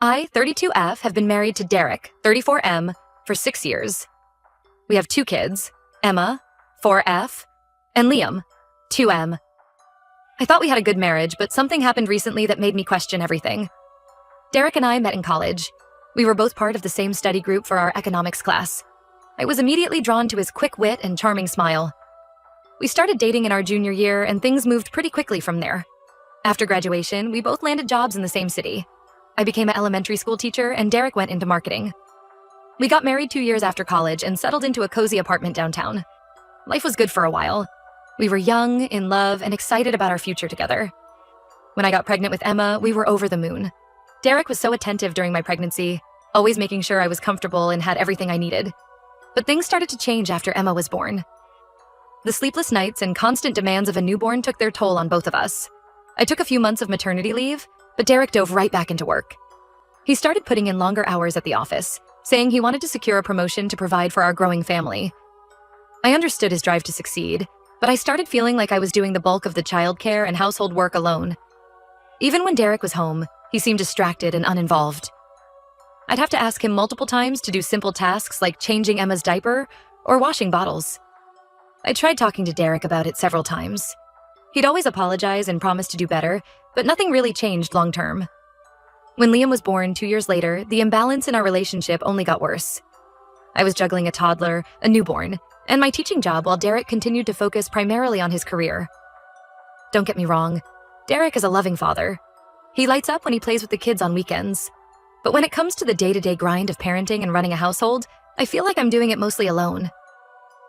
I, 32F, have been married to Derek, 34M, for 6 years. We have 2 kids, Emma, 4F, and Liam, 2M. I thought we had a good marriage, but something happened recently that made me question everything. Derek and I met in college. We were both part of the same study group for our economics class. I was immediately drawn to his quick wit and charming smile. We started dating in our junior year, and things moved pretty quickly from there. After graduation, we both landed jobs in the same city. I became an elementary school teacher, and Derek went into marketing. We got married 2 years after college and settled into a cozy apartment downtown. Life was good for a while. We were young, in love, and excited about our future together. When I got pregnant with Emma, we were over the moon. Derek was so attentive during my pregnancy, always making sure I was comfortable and had everything I needed. But things started to change after Emma was born. The sleepless nights and constant demands of a newborn took their toll on both of us. I took a few months of maternity leave, but Derek dove right back into work. He started putting in longer hours at the office, saying he wanted to secure a promotion to provide for our growing family. I understood his drive to succeed, but I started feeling like I was doing the bulk of the childcare and household work alone. Even when Derek was home, he seemed distracted and uninvolved. I'd have to ask him multiple times to do simple tasks like changing Emma's diaper or washing bottles. I tried talking to Derek about it several times. He'd always apologize and promise to do better, but nothing really changed long term. When Liam was born 2 years later, the imbalance in our relationship only got worse. I was juggling a toddler, a newborn, and my teaching job while Derek continued to focus primarily on his career. Don't get me wrong, Derek is a loving father. He lights up when he plays with the kids on weekends. But when it comes to the day-to-day grind of parenting and running a household, I feel like I'm doing it mostly alone.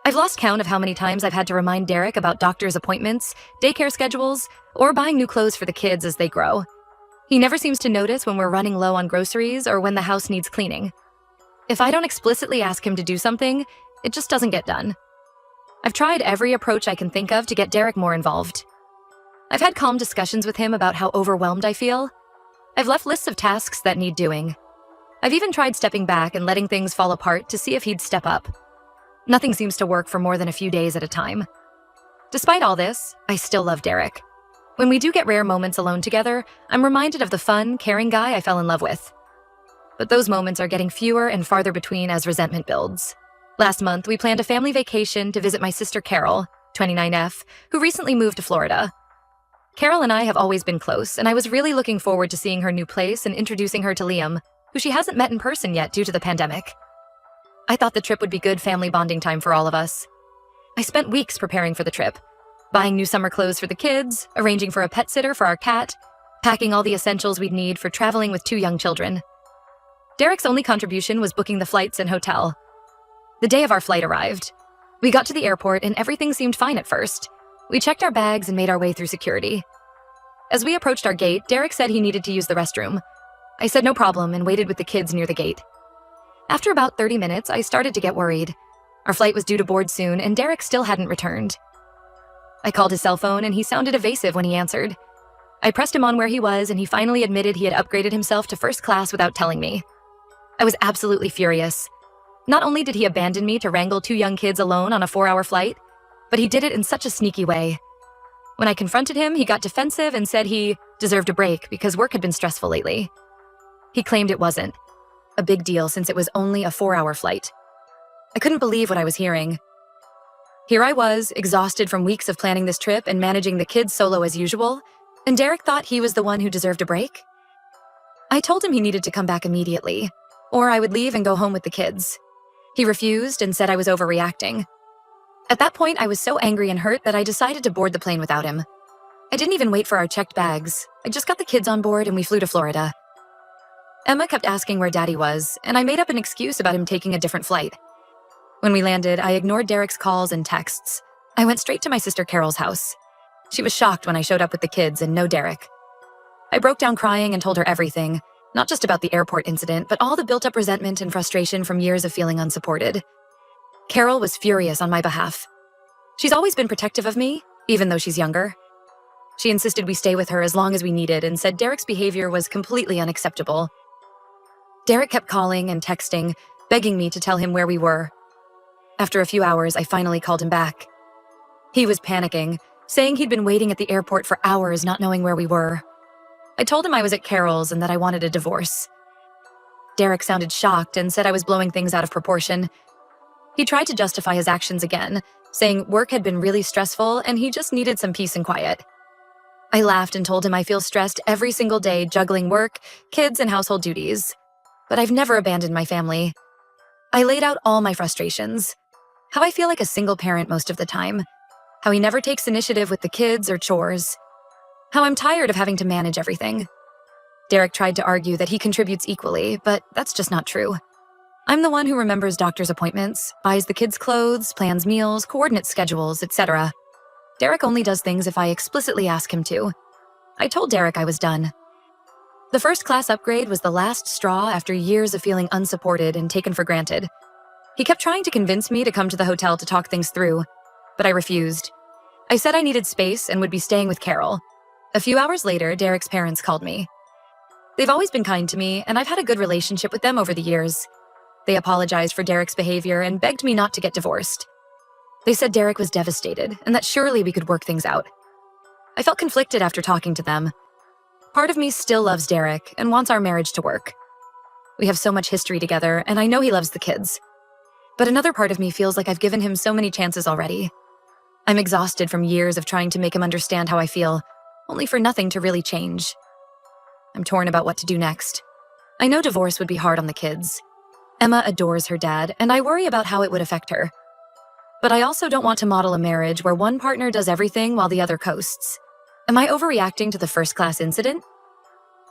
I've lost count of how many times I've had to remind Derek about doctor's appointments, daycare schedules, or buying new clothes for the kids as they grow. He never seems to notice when we're running low on groceries or when the house needs cleaning. If I don't explicitly ask him to do something, it just doesn't get done. I've tried every approach I can think of to get Derek more involved. I've had calm discussions with him about how overwhelmed I feel. I've left lists of tasks that need doing. I've even tried stepping back and letting things fall apart to see if he'd step up. Nothing seems to work for more than a few days at a time. Despite all this, I still love Derek. When we do get rare moments alone together, I'm reminded of the fun, caring guy I fell in love with. But those moments are getting fewer and farther between as resentment builds. Last month, we planned a family vacation to visit my sister Carol, 29F, who recently moved to Florida. Carol and I have always been close, and I was really looking forward to seeing her new place and introducing her to Liam, who she hasn't met in person yet due to the pandemic. I thought the trip would be good family bonding time for all of us. I spent weeks preparing for the trip, buying new summer clothes for the kids, arranging for a pet sitter for our cat, packing all the essentials we'd need for traveling with 2 young children. Derek's only contribution was booking the flights and hotel. The day of our flight arrived. We got to the airport and everything seemed fine at first. We checked our bags and made our way through security. As we approached our gate, Derek said he needed to use the restroom. I said no problem and waited with the kids near the gate. After about 30 minutes, I started to get worried. Our flight was due to board soon, and Derek still hadn't returned. I called his cell phone, and he sounded evasive when he answered. I pressed him on where he was, and he finally admitted he had upgraded himself to first class without telling me. I was absolutely furious. Not only did he abandon me to wrangle 2 young kids alone on a 4-hour flight, but he did it in such a sneaky way. When I confronted him, he got defensive and said he deserved a break because work had been stressful lately. He claimed it wasn't. A big deal since it was only a 4-hour flight. I couldn't believe what I was hearing. Here I was, exhausted from weeks of planning this trip and managing the kids solo as usual, and Derek thought he was the one who deserved a break? I told him he needed to come back immediately, or I would leave and go home with the kids. He refused and said I was overreacting. At that point, I was so angry and hurt that I decided to board the plane without him. I didn't even wait for our checked bags. I just got the kids on board and we flew to Florida. Emma kept asking where Daddy was, and I made up an excuse about him taking a different flight. When we landed, I ignored Derek's calls and texts. I went straight to my sister Carol's house. She was shocked when I showed up with the kids and no Derek. I broke down crying and told her everything, not just about the airport incident, but all the built-up resentment and frustration from years of feeling unsupported. Carol was furious on my behalf. She's always been protective of me, even though she's younger. She insisted we stay with her as long as we needed and said Derek's behavior was completely unacceptable. Derek kept calling and texting, begging me to tell him where we were. After a few hours, I finally called him back. He was panicking, saying he'd been waiting at the airport for hours not knowing where we were. I told him I was at Carol's and that I wanted a divorce. Derek sounded shocked and said I was blowing things out of proportion. He tried to justify his actions again, saying work had been really stressful and he just needed some peace and quiet. I laughed and told him I feel stressed every single day juggling work, kids, and household duties. But I've never abandoned my family. I laid out all my frustrations. How I feel like a single parent most of the time. How he never takes initiative with the kids or chores. How I'm tired of having to manage everything. Derek tried to argue that he contributes equally, but that's just not true. I'm the one who remembers doctor's appointments, buys the kids' clothes, plans meals, coordinates schedules, etc. Derek only does things if I explicitly ask him to. I told Derek I was done. The first class upgrade was the last straw after years of feeling unsupported and taken for granted. He kept trying to convince me to come to the hotel to talk things through, but I refused. I said I needed space and would be staying with Carol. A few hours later, Derek's parents called me. They've always been kind to me, and I've had a good relationship with them over the years. They apologized for Derek's behavior and begged me not to get divorced. They said Derek was devastated and that surely we could work things out. I felt conflicted after talking to them. Part of me still loves Derek and wants our marriage to work. We have so much history together, and I know he loves the kids. But another part of me feels like I've given him so many chances already. I'm exhausted from years of trying to make him understand how I feel, only for nothing to really change. I'm torn about what to do next. I know divorce would be hard on the kids. Emma adores her dad, and I worry about how it would affect her. But I also don't want to model a marriage where one partner does everything while the other coasts. Am I overreacting to the first-class incident?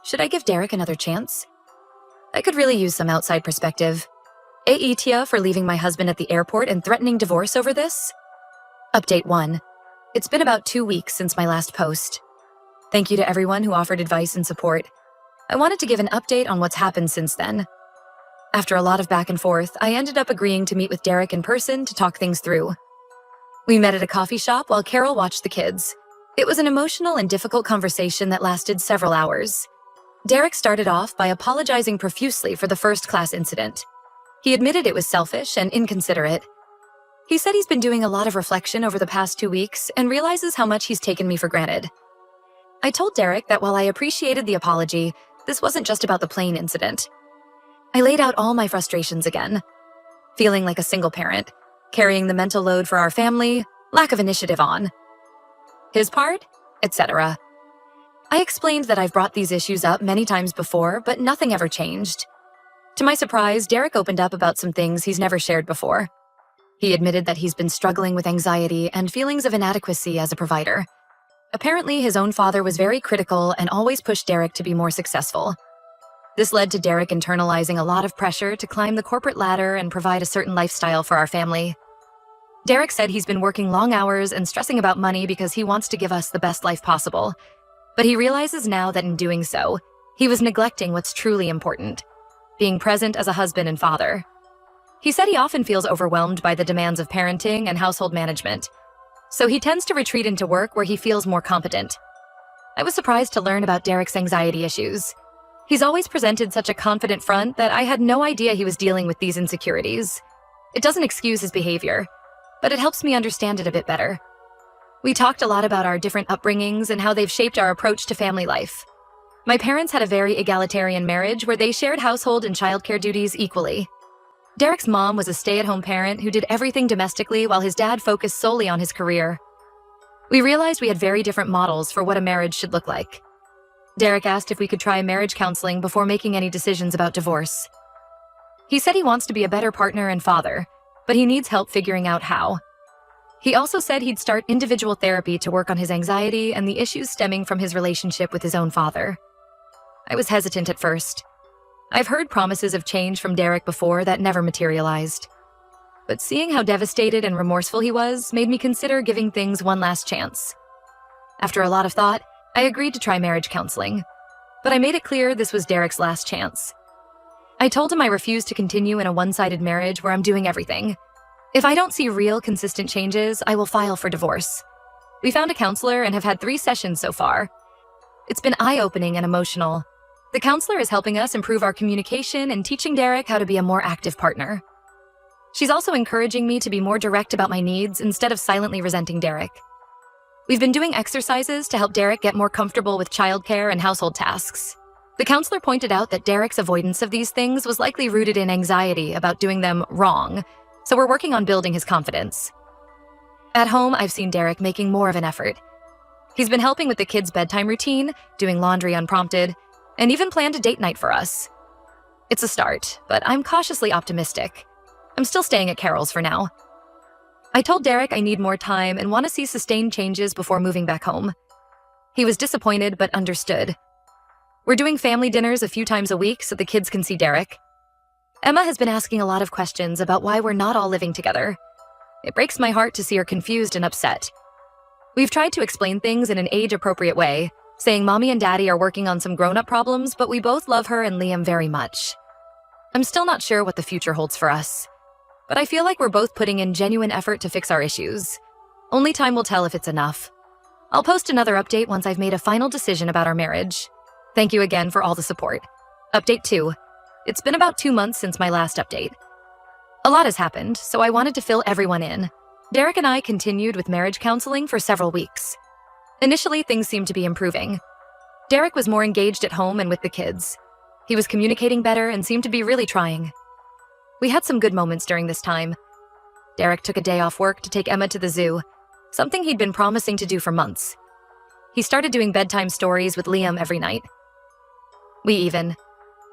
Should I give Derek another chance? I could really use some outside perspective. Tia for leaving my husband at the airport and threatening divorce over this? Update 1. It's been about 2 weeks since my last post. Thank you to everyone who offered advice and support. I wanted to give an update on what's happened since then. After a lot of back and forth, I ended up agreeing to meet with Derek in person to talk things through. We met at a coffee shop while Carol watched the kids. It was an emotional and difficult conversation that lasted several hours. Derek started off by apologizing profusely for the first-class incident. He admitted it was selfish and inconsiderate. He said he's been doing a lot of reflection over the past 2 weeks and realizes how much he's taken me for granted. I told Derek that while I appreciated the apology, this wasn't just about the plane incident. I laid out all my frustrations again. Feeling like a single parent, carrying the mental load for our family, lack of initiative on his part, etc. I explained that I've brought these issues up many times before, but nothing ever changed. To my surprise, Derek opened up about some things he's never shared before. He admitted that he's been struggling with anxiety and feelings of inadequacy as a provider. Apparently, his own father was very critical and always pushed Derek to be more successful. This led to Derek internalizing a lot of pressure to climb the corporate ladder and provide a certain lifestyle for our family. Derek said he's been working long hours and stressing about money because he wants to give us the best life possible. But he realizes now that in doing so, he was neglecting what's truly important, being present as a husband and father. He said he often feels overwhelmed by the demands of parenting and household management, so he tends to retreat into work where he feels more competent. I was surprised to learn about Derek's anxiety issues. He's always presented such a confident front that I had no idea he was dealing with these insecurities. It doesn't excuse his behavior, but it helps me understand it a bit better. We talked a lot about our different upbringings and how they've shaped our approach to family life. My parents had a very egalitarian marriage where they shared household and childcare duties equally. Derek's mom was a stay-at-home parent who did everything domestically while his dad focused solely on his career. We realized we had very different models for what a marriage should look like. Derek asked if we could try marriage counseling before making any decisions about divorce. He said he wants to be a better partner and father, but he needs help figuring out how. He also said he'd start individual therapy to work on his anxiety and the issues stemming from his relationship with his own father. I was hesitant at first. I've heard promises of change from Derek before that never materialized. But seeing how devastated and remorseful he was made me consider giving things one last chance. After a lot of thought, I agreed to try marriage counseling, but I made it clear this was Derek's last chance. I told him I refuse to continue in a one-sided marriage where I'm doing everything. If I don't see real, consistent changes, I will file for divorce. We found a counselor and have had 3 sessions so far. It's been eye-opening and emotional. The counselor is helping us improve our communication and teaching Derek how to be a more active partner. She's also encouraging me to be more direct about my needs instead of silently resenting Derek. We've been doing exercises to help Derek get more comfortable with childcare and household tasks. The counselor pointed out that Derek's avoidance of these things was likely rooted in anxiety about doing them wrong, so we're working on building his confidence. At home, I've seen Derek making more of an effort. He's been helping with the kids' bedtime routine, doing laundry unprompted, and even planned a date night for us. It's a start, but I'm cautiously optimistic. I'm still staying at Carol's for now. I told Derek I need more time and want to see sustained changes before moving back home. He was disappointed but understood. We're doing family dinners a few times a week so the kids can see Derek. Emma has been asking a lot of questions about why we're not all living together. It breaks my heart to see her confused and upset. We've tried to explain things in an age-appropriate way, saying Mommy and Daddy are working on some grown-up problems, but we both love her and Liam very much. I'm still not sure what the future holds for us, but I feel like we're both putting in genuine effort to fix our issues. Only time will tell if it's enough. I'll post another update once I've made a final decision about our marriage. Thank you again for all the support. Update 2. It's been about 2 months since my last update. A lot has happened, so I wanted to fill everyone in. Derek and I continued with marriage counseling for several weeks. Initially, things seemed to be improving. Derek was more engaged at home and with the kids. He was communicating better and seemed to be really trying. We had some good moments during this time. Derek took a day off work to take Emma to the zoo, something he'd been promising to do for months. He started doing bedtime stories with Liam every night. We even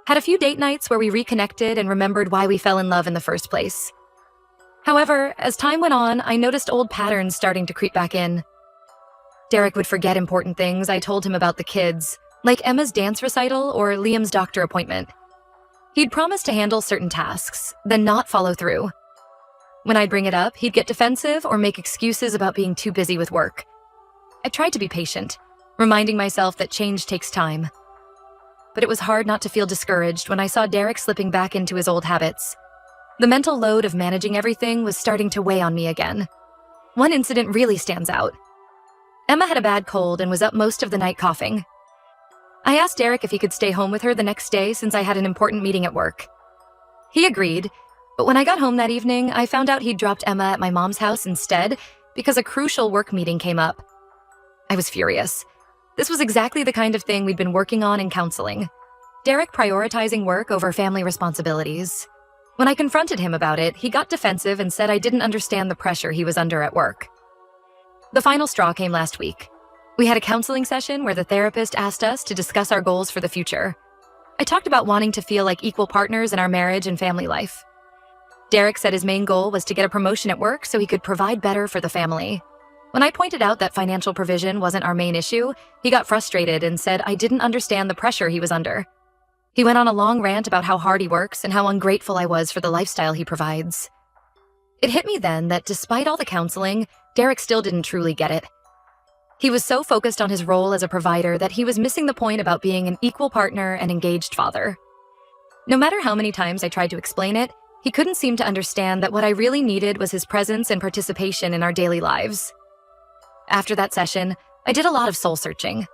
had a few date nights where we reconnected and remembered why we fell in love in the first place. However, as time went on, I noticed old patterns starting to creep back in. Derek would forget important things I told him about the kids, like Emma's dance recital or Liam's doctor appointment. He'd promise to handle certain tasks, then not follow through. When I'd bring it up, he'd get defensive or make excuses about being too busy with work. I tried to be patient, reminding myself that change takes time. But it was hard not to feel discouraged when I saw Derek slipping back into his old habits. The mental load of managing everything was starting to weigh on me again. One incident really stands out. Emma had a bad cold and was up most of the night coughing. I asked Derek if he could stay home with her the next day since I had an important meeting at work. He agreed, but when I got home that evening, I found out he'd dropped Emma at my mom's house instead because a crucial work meeting came up. I was furious. This was exactly the kind of thing we'd been working on in counseling. Derek prioritizing work over family responsibilities. When I confronted him about it, he got defensive and said I didn't understand the pressure he was under at work. The final straw came last week. We had a counseling session where the therapist asked us to discuss our goals for the future. I talked about wanting to feel like equal partners in our marriage and family life. Derek said his main goal was to get a promotion at work so he could provide better for the family. When I pointed out that financial provision wasn't our main issue, he got frustrated and said I didn't understand the pressure he was under. He went on a long rant about how hard he works and how ungrateful I was for the lifestyle he provides. It hit me then that despite all the counseling, Derek still didn't truly get it. He was so focused on his role as a provider that he was missing the point about being an equal partner and engaged father. No matter how many times I tried to explain it, he couldn't seem to understand that what I really needed was his presence and participation in our daily lives. After that session, I did a lot of soul-searching.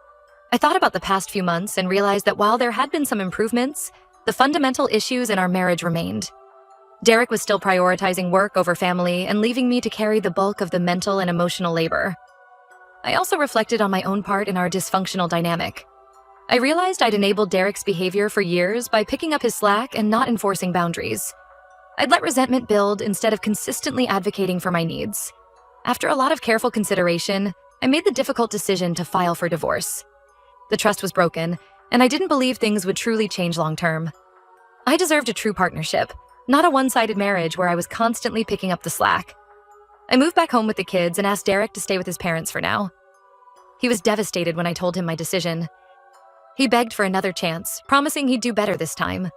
I thought about the past few months and realized that while there had been some improvements, the fundamental issues in our marriage remained. Derek was still prioritizing work over family and leaving me to carry the bulk of the mental and emotional labor. I also reflected on my own part in our dysfunctional dynamic. I realized I'd enabled Derek's behavior for years by picking up his slack and not enforcing boundaries. I'd let resentment build instead of consistently advocating for my needs. After a lot of careful consideration, I made the difficult decision to file for divorce. The trust was broken, and I didn't believe things would truly change long-term. I deserved a true partnership, not a one-sided marriage where I was constantly picking up the slack. I moved back home with the kids and asked Derek to stay with his parents for now. He was devastated when I told him my decision. He begged for another chance, promising he'd do better this time.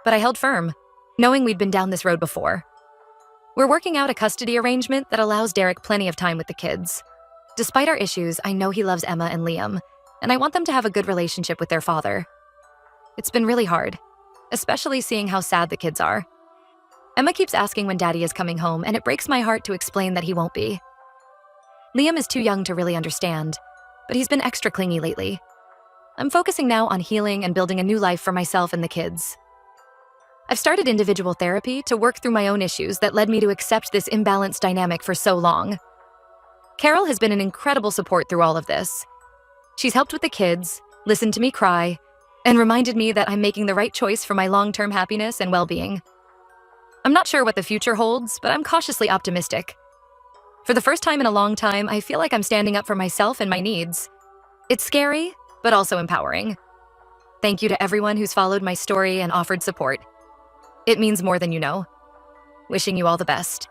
But I held firm, knowing we'd been down this road before. We're working out a custody arrangement that allows Derek plenty of time with the kids. Despite our issues, I know he loves Emma and Liam, and I want them to have a good relationship with their father. It's been really hard, especially seeing how sad the kids are. Emma keeps asking when Daddy is coming home, and it breaks my heart to explain that he won't be. Liam is too young to really understand, but he's been extra clingy lately. I'm focusing now on healing and building a new life for myself and the kids. I've started individual therapy to work through my own issues that led me to accept this imbalanced dynamic for so long. Carol has been an incredible support through all of this. She's helped with the kids, listened to me cry, and reminded me that I'm making the right choice for my long-term happiness and well-being. I'm not sure what the future holds, but I'm cautiously optimistic. For the first time in a long time, I feel like I'm standing up for myself and my needs. It's scary, but also empowering. Thank you to everyone who's followed my story and offered support. It means more than you know. Wishing you all the best.